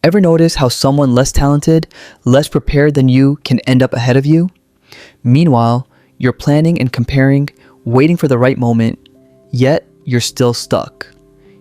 Ever notice how someone less talented, less prepared than you can end up ahead of you? Meanwhile, you're planning and comparing, waiting for the right moment, yet you're still stuck.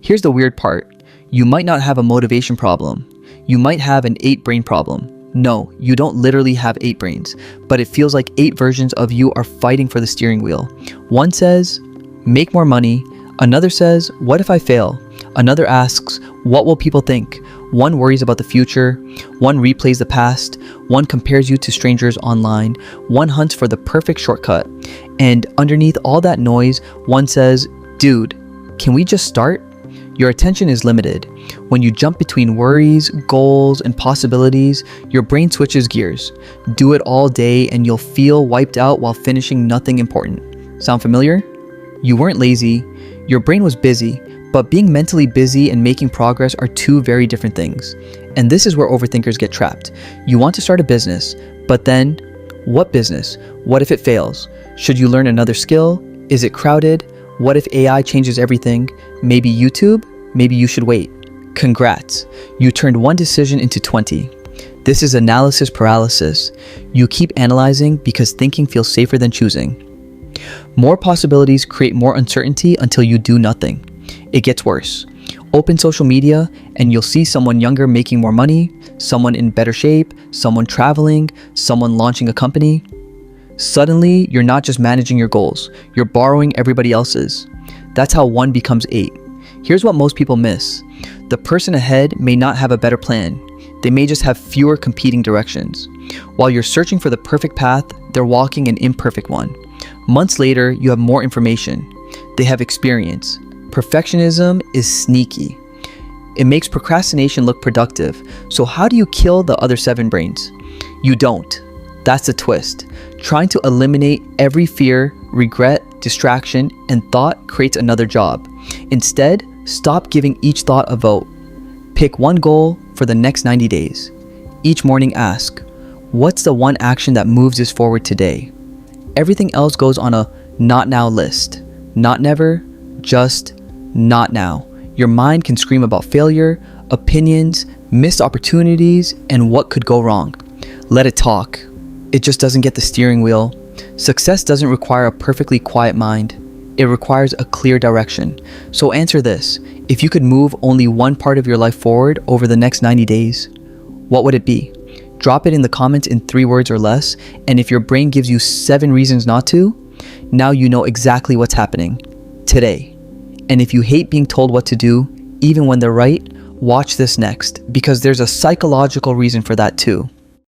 Here's the weird part. You might not have a motivation problem. You might have an 8-brain problem. No, you don't literally have 8 brains, but it feels like 8 versions of you are fighting for the steering wheel. One says, make more money. Another says, what if I fail? Another asks, what will people think? One worries about the future. One replays the past. One compares you to strangers online. One hunts for the perfect shortcut. And underneath all that noise, one says, dude, can we just start? Your attention is limited. When you jump between worries, goals, and possibilities, your brain switches gears. Do it all day and you'll feel wiped out while finishing nothing important. Sound familiar? You weren't lazy. Your brain was busy, but being mentally busy and making progress are two very different things. And this is where overthinkers get trapped. You want to start a business, but then, what business? What if it fails? Should you learn another skill? Is it crowded? What if AI changes everything? Maybe YouTube? Maybe you should wait. Congrats, you turned one decision into 20. This is analysis paralysis. You keep analyzing because thinking feels safer than choosing. More possibilities create more uncertainty until you do nothing. It gets worse. Open social media and you'll see someone younger making more money, someone in better shape, someone traveling, someone launching a company. Suddenly, you're not just managing your goals, you're borrowing everybody else's. That's how 1 becomes 8. Here's what most people miss. The person ahead may not have a better plan. They may just have fewer competing directions. While you're searching for the perfect path, they're walking an imperfect one. Months later, you have more information. They have experience. Perfectionism is sneaky. It makes procrastination look productive. So how do you kill the other 7 brains? You don't. That's the twist. Trying to eliminate every fear, regret, distraction, and thought creates another job. Instead, stop giving each thought a vote. Pick one goal for the next 90 days. Each morning ask, what's the one action that moves us forward today? Everything else goes on a not now list. Not never, just not now. Your mind can scream about failure, opinions, missed opportunities, and what could go wrong. Let it talk. It just doesn't get the steering wheel. Success doesn't require a perfectly quiet mind. It requires a clear direction. So answer this. If you could move only one part of your life forward over the next 90 days, what would it be? Drop it in the comments in 3 words or less. And if your brain gives you 7 reasons not to, now you know exactly what's happening today. And if you hate being told what to do, even when they're right, watch this next, because there's a psychological reason for that too.